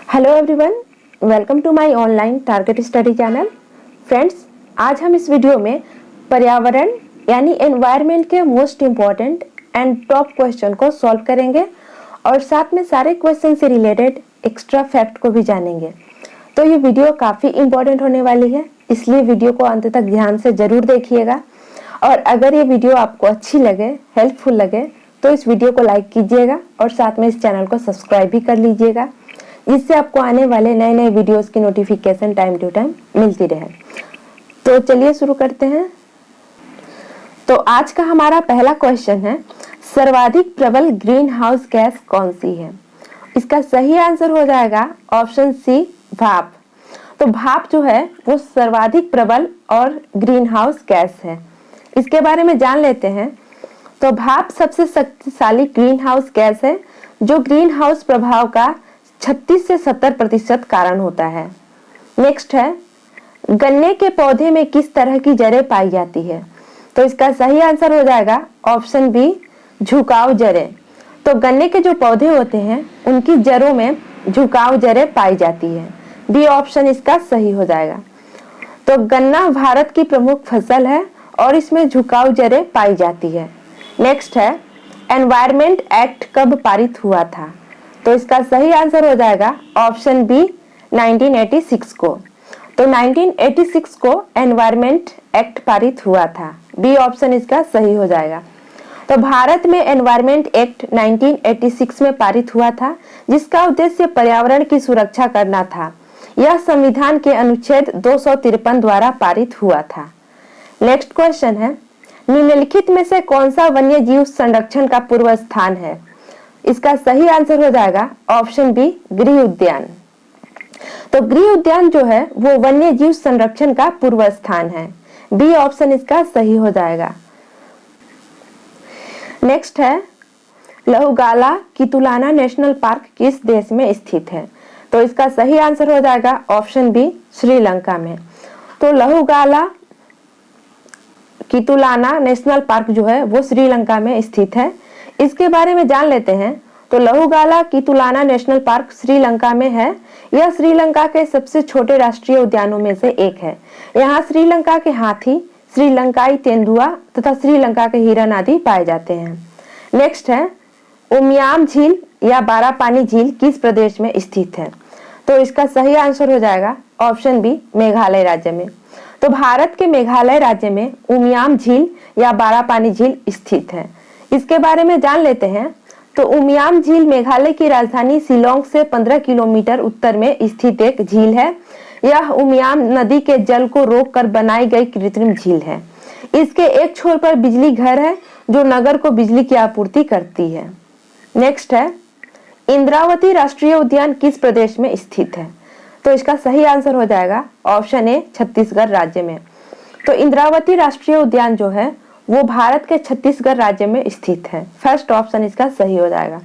Hello everyone, welcome to my online target study channel. Friends, आज हम इस video में पर्यावरण यानी एनवायरनमेंट के most important and top question को सॉल्व करेंगे और साथ में सारे क्वेश्चन से रिलेटेड एक्स्ट्रा फैक्ट को भी जानेंगे। तो ये वीडियो काफ़ी इम्पॉर्टेंट होने वाली है, इसलिए वीडियो को अंत तक ध्यान से ज़रूर देखिएगा। और अगर ये वीडियो आपको अच्छी लगे, हेल्पफुल लगे, तो इस वीडियो को लाइक कीजिएगा और साथ में इस चैनल को सब्सक्राइब भी कर लीजिएगा, जिससे आपको आने वाले नए नए वीडियोस की नोटिफिकेशन टाइम टू टाइम मिलती रहे। तो चलिए शुरू करते हैं। तो आज का हमारा पहला क्वेश्चन है, सर्वाधिक प्रबल ग्रीन हाउस गैस कौन सी है? इसका सही आंसर हो जाएगा ऑप्शन सी, भाप। तो भाप जो है वो सर्वाधिक प्रबल और ग्रीन हाउस गैस है। इसके बारे में जान लेते हैं। तो भाप सबसे शक्तिशाली ग्रीन हाउस गैस है जो ग्रीन हाउस प्रभाव का 36 से 70% कारण होता है। नेक्स्ट है, गन्ने के पौधे में किस तरह की जड़ें पाई जाती है? तो इसका सही आंसर हो जाएगा ऑप्शन बी, झुकाव जड़ें। तो गन्ने के जो पौधे होते हैं उनकी जड़ों में झुकाव जड़ें पाई जाती है। बी ऑप्शन इसका सही हो जाएगा। तो गन्ना भारत की प्रमुख फसल है और इसमें झुकाव जड़ें पाई जाती है। नेक्स्ट है, एनवायरमेंट एक्ट कब पारित हुआ था? तो इसका सही आंसर हो जाएगा ऑप्शन बी, 1986 को। तो 1986 को एनवायरमेंट एक्ट पारित हुआ था। बी ऑप्शन इसका सही हो जाएगा। तो भारत में एनवायरमेंट एक्ट 1986 में पारित हुआ था, जिसका उद्देश्य पर्यावरण की सुरक्षा करना था। यह संविधान के अनुच्छेद 253 द्वारा पारित हुआ था। नेक्स्ट क्वेश्चन है, निम्नलिखित में से कौन सा वन्य जीव संरक्षण का पूर्व स्थान है? इसका सही आंसर हो जाएगा ऑप्शन बी, गृह उद्यान। तो गृह उद्यान जो है वो वन्य जीव संरक्षण का पूर्व स्थान है। बी ऑप्शन इसका सही हो जाएगा। नेक्स्ट है, लहुगाला कितुलाना नेशनल पार्क किस देश में स्थित है? तो इसका सही आंसर हो जाएगा ऑप्शन बी, श्रीलंका में। तो लहुगाला कितुलाना नेशनल पार्क जो है वो श्रीलंका में स्थित है। इसके बारे में जान लेते हैं। तो लहुगाला कितुलाना नेशनल पार्क श्रीलंका में है। यह श्रीलंका के सबसे छोटे राष्ट्रीय उद्यानों में से एक है। यहाँ श्रीलंका के हाथी, श्रीलंकाई तेंदुआ तथा श्रीलंका के हिरन आदि पाए जाते हैं। नेक्स्ट है, उमियाम झील या बारापानी झील किस प्रदेश में स्थित है? तो इसका सही आंसर हो जाएगा ऑप्शन बी, मेघालय राज्य में। तो भारत के मेघालय राज्य में उमियाम झील या बारापानी झील स्थित है। इसके बारे में जान लेते हैं। तो उमियाम झील मेघालय की राजधानी शिलोंग से 15 किलोमीटर उत्तर में स्थित एक झील है। यह उमियाम नदी के जल को रोककर बनाई गई कृत्रिम झील है। इसके एक छोर पर बिजली घर है जो नगर को बिजली की आपूर्ति करती है। नेक्स्ट है, इंद्रावती राष्ट्रीय उद्यान किस प्रदेश में स्थित है? तो इसका सही आंसर हो जाएगा ऑप्शन ए, छत्तीसगढ़ राज्य में। तो इंद्रावती राष्ट्रीय उद्यान जो है वो भारत के छत्तीसगढ़ राज्य में स्थित है। फर्स्ट ऑप्शन इसका सही हो जाएगा।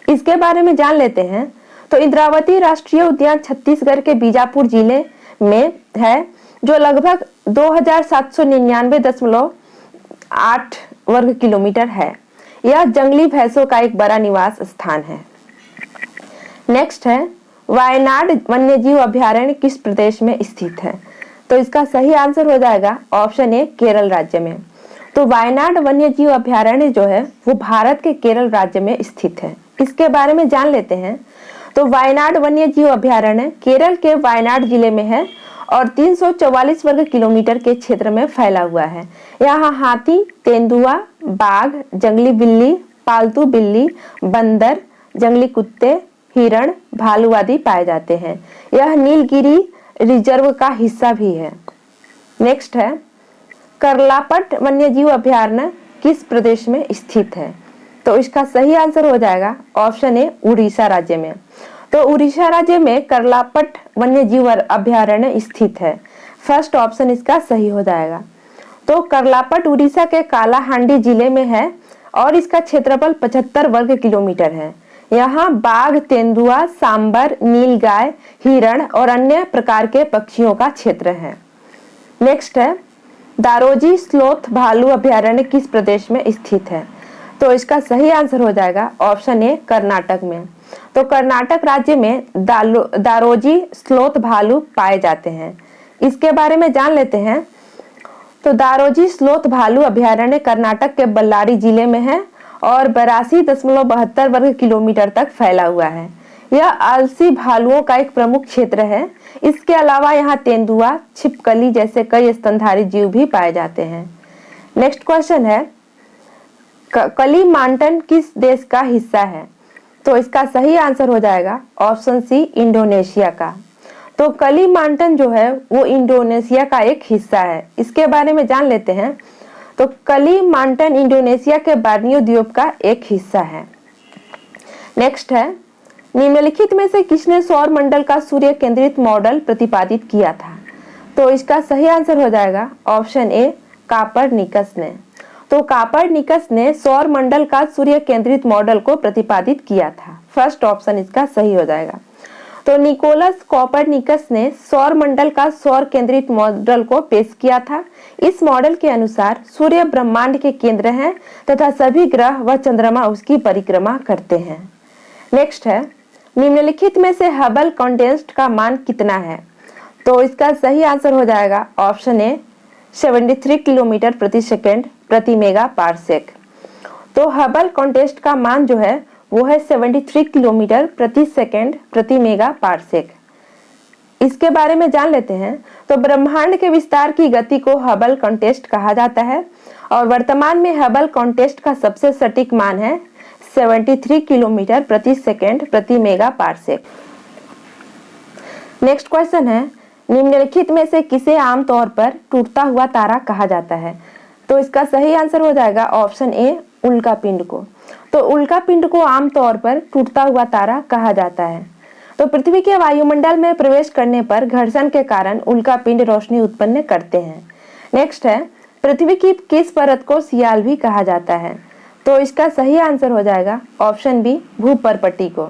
इसके बारे में जान लेते हैं। तो इंद्रावती राष्ट्रीय उद्यान छत्तीसगढ़ के बीजापुर जिले में है, जो लगभग 2799.8 वर्ग किलोमीटर है। यह जंगली भैंसों का एक बड़ा निवास स्थान है। नेक्स्ट है, वायनाड वन्यजीव अभयारण्य किस प्रदेश में स्थित है? तो इसका सही आंसर हो जाएगा ऑप्शन ए, केरल राज्य में। तो वायनाड वन्यजीव अभयारण्य जो है वो भारत के केरल राज्य में स्थित है। इसके बारे में जान लेते हैं। तो वायनाड वन्यजीव अभयारण्य केरल के वायनाड जिले में है और 344 वर्ग किलोमीटर के क्षेत्र में फैला हुआ है। यहाँ हाथी, तेंदुआ, बाघ, जंगली बिल्ली, पालतू बिल्ली, बंदर, जंगली कुत्ते, हिरण, भालू आदि पाए जाते हैं। यह नीलगिरी रिजर्व का हिस्सा भी है। नेक्स्ट है, करलापट वन्यजीव अभयारण्य किस प्रदेश में स्थित है? तो इसका सही आंसर हो जाएगा ऑप्शन ए, उड़ीसा राज्य में। तो उड़ीसा राज्य में करलापट वन्यजीव अभयारण्य स्थित है। फर्स्ट ऑप्शन इसका सही हो जाएगा। तो करलापट उड़ीसा के कालाहांडी जिले में है और इसका क्षेत्रफल 75 वर्ग किलोमीटर है। यहाँ बाघ, तेंदुआ, सांबर, नीलगाय, हिरण और अन्य प्रकार के पक्षियों का क्षेत्र है। नेक्स्ट है, दारोजी स्लोथ भालू अभयारण्य किस प्रदेश में स्थित है? तो इसका सही आंसर हो जाएगा ऑप्शन ए, कर्नाटक में। तो कर्नाटक राज्य में दारोजी स्लोथ भालू पाए जाते हैं। इसके बारे में जान लेते हैं। तो दारोजी स्लोथ भालू अभयारण्य कर्नाटक के बल्लारी जिले में है और 82.72 वर्ग किलोमीटर तक फैला हुआ है। यह आलसी भालुओं का एक प्रमुख क्षेत्र है। इसके अलावा यहाँ तेंदुआ, छिपकली जैसे कई स्तनधारी जीव भी पाए जाते हैं। नेक्स्ट क्वेश्चन है, कलिमांटन किस देश का हिस्सा है? तो इसका सही आंसर हो जाएगा ऑप्शन सी, इंडोनेशिया का। तो कलिमांटन जो है वो इंडोनेशिया का एक हिस्सा है। इसके बारे में जान लेते हैं। तो कलिमांटन इंडोनेशिया के बोर्नियो द्वीप का एक हिस्सा है। नेक्स्ट है, निम्नलिखित में से किसने सौर मंडल का सूर्य केंद्रित मॉडल प्रतिपादित किया था? तो इसका सही आंसर हो जाएगा ऑप्शन ए, कापरनिकस ने। तो कापरनिकस ने सौर मंडल का सूर्य केंद्रित मॉडल को प्रतिपादित किया था। फर्स्ट ऑप्शन इसका सही हो जाएगा। तो निकोलस कोपरनिकस ने सौर मंडल का सौर केंद्रित मॉडल को पेश किया था। इस मॉडल के अनुसार सूर्य ब्रह्मांड के केंद्र हैं तथा सभी ग्रह व चंद्रमा उसकी परिक्रमा करते हैं। नेक्स्ट है, निम्नलिखित में से हबल कॉन्डेंस्ड का मान कितना है? तो इसका सही आंसर हो जाएगा ऑप्शन ए, 73 किलोमीटर प्रति सेकेंड प्रति मेगा पारसेक। तो हबल कॉन्डेंस्ड का मान जो है वो है 73 किलोमीटर प्रति सेकेंड प्रति मेगा पारसेक। इसके बारे में जान लेते हैं। तो ब्रह्मांड के विस्तार की गति को हबल कॉन्टेस्ट कहा जाता है और वर्तमान में हबल कॉन्टेस्ट का सबसे सटीक मान है 73 किलोमीटर प्रति सेकेंड प्रति मेगा पारसेक। नेक्स्ट क्वेश्चन है, निम्नलिखित में से किसे आमतौर पर टूटता हुआ तारा कहा जाता है? तो इसका सही आंसर हो जाएगा ऑप्शन ए, उल्का पिंड को। तो उल्का पिंड को आमतौर पर टूटता हुआ तारा कहा जाता है। तो पृथ्वी के वायुमंडल में प्रवेश करने पर घर्षण के कारण उल्का पिंड रोशनी उत्पन्न करते हैं। नेक्स्ट है, पृथ्वी की किस परत को सियाल भी कहा जाता है? तो इसका सही आंसर हो जाएगा ऑप्शन बी, भूपर्पटी को।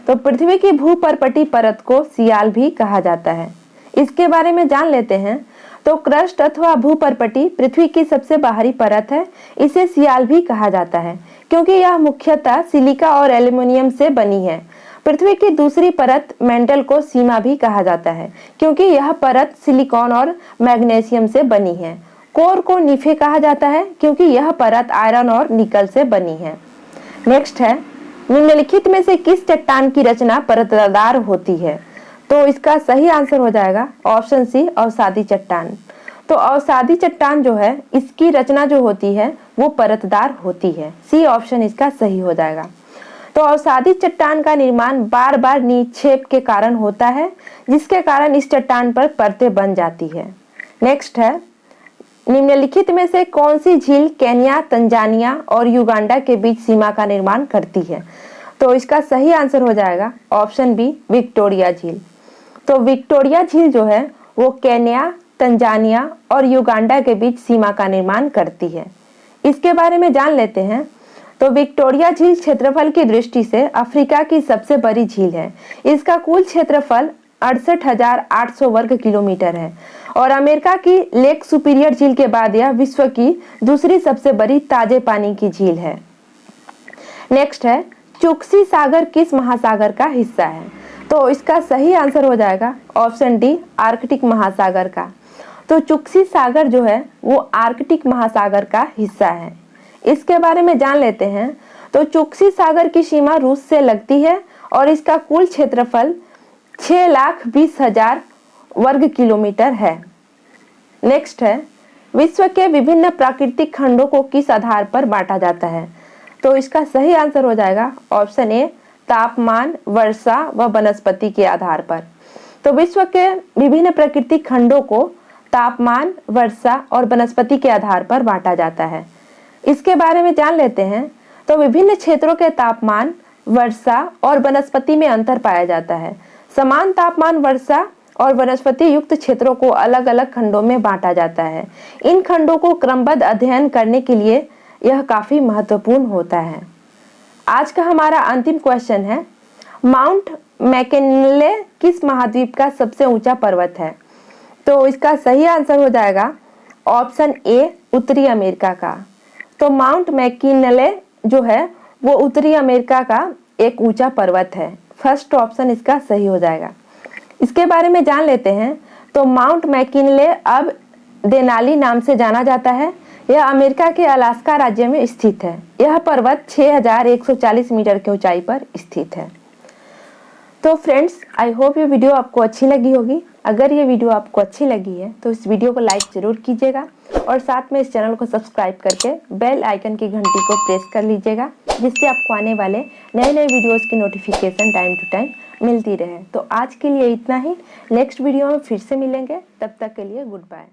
तो पृथ्वी की भूपर्पटी परत को सियाल भी कहा जाता है। इसके बारे में जान लेते हैं। तो क्रस्ट अथवा भूपर्पटी पृथ्वी की सबसे बाहरी परत है। इसे सियाल भी कहा जाता है क्योंकि यह मुख्यतः सिलिका और एल्युमिनियम से बनी है। पृथ्वी की दूसरी परत मेंटल को सीमा भी कहा जाता है क्योंकि यह परत सिलिकॉन और मैग्नीशियम से बनी है। कोर को निफे कहा जाता है क्योंकि यह परत आयरन और निकल से बनी है। नेक्स्ट है, निम्नलिखित में से किस चट्टान की रचना परतदार होती है? तो इसका सही आंसर हो जाएगा ऑप्शन सी, अवसादी चट्टान। तो अवसादी चट्टान जो है इसकी रचना जो होती है वो परतदार होती है। सी ऑप्शन इसका सही हो जाएगा। तो अवसादी चट्टान का निर्माण बार बार निक्षेप के कारण होता है जिसके कारण इस चट्टान पर परतें बन जाती है। नेक्स्ट है, निम्नलिखित में से कौन सी झील केन्या, तंजानिया और युगांडा के बीच सीमा का निर्माण करती है? तो इसका सही आंसर हो जाएगा ऑप्शन बी, विक्टोरिया झील। तो विक्टोरिया झील जो है वो केन्या, तंजानिया और युगांडा के बीच सीमा का निर्माण करती है। इसके बारे में जान लेते हैं। तो विक्टोरिया झील क्षेत्रफल की दृष्टि से अफ्रीका की सबसे बड़ी झील है। इसका कुल क्षेत्रफल 68,800 वर्ग किलोमीटर है और अमेरिका की लेक सुपीरियर झील के बाद यह विश्व की दूसरी सबसे बड़ी ताजे पानी की झील है। नेक्स्ट है, चुक्सी सागर किस महासागर का हिस्सा है? तो इसका सही आंसर हो जाएगा ऑप्शन डी, आर्कटिक महासागर का। तो चुक्सी सागर जो है वो आर्कटिक महासागर का हिस्सा है। इसके बारे में जान लेते हैं। तो चुक्सी सागर की सीमा रूस से लगती है और इसका कुल क्षेत्रफल 6,20,000 वर्ग किलोमीटर है। नेक्स्ट है, विश्व के विभिन्न प्राकृतिक खंडों को किस आधार पर बांटा जाता है? तो इसका सही आंसर हो जाएगा ऑप्शन ए, तापमान, वर्षा व वनस्पति के आधार पर। तो विश्व के विभिन्न प्राकृतिक खंडों को तापमान, वर्षा और वनस्पति के आधार पर बांटा जाता है। इसके बारे में जान लेते हैं। तो विभिन्न क्षेत्रों के तापमान, वर्षा और वनस्पति में अंतर पाया जाता है। समान तापमान, वर्षा और वनस्पति युक्त क्षेत्रों को अलग अलग खंडों में बांटा जाता है। इन खंडों को क्रमबद्ध अध्ययन करने के लिए यह काफी महत्वपूर्ण होता है। आज का हमारा अंतिम क्वेश्चन है, माउंट मैकिनले किस महाद्वीप का सबसे ऊंचा पर्वत है? तो इसका सही आंसर हो जाएगा ऑप्शन ए, उत्तरी अमेरिका का। तो माउंट मैकिनले जो है वो उत्तरी अमेरिका का एक ऊंचा पर्वत है। फर्स्ट ऑप्शन इसका सही हो जाएगा। इसके बारे में जान लेते हैं। तो माउंट मैकिनले अब देनाली नाम से जाना जाता है। यह अमेरिका के अलास्का राज्य में स्थित है। यह पर्वत 6140 मीटर की ऊंचाई पर स्थित है। तो फ्रेंड्स, आई होप ये वीडियो आपको अच्छी लगी होगी। अगर ये वीडियो आपको अच्छी लगी है तो इस वीडियो को लाइक जरूर कीजिएगा और साथ में इस चैनल को सब्सक्राइब करके बेल आइकन की घंटी को प्रेस कर लीजिएगा, जिससे आपको आने वाले नए नए वीडियोस की नोटिफिकेशन टाइम टू टाइम मिलती रहे। तो आज के लिए इतना ही। नेक्स्ट वीडियो में फिर से मिलेंगे। तब तक के लिए गुड बाय।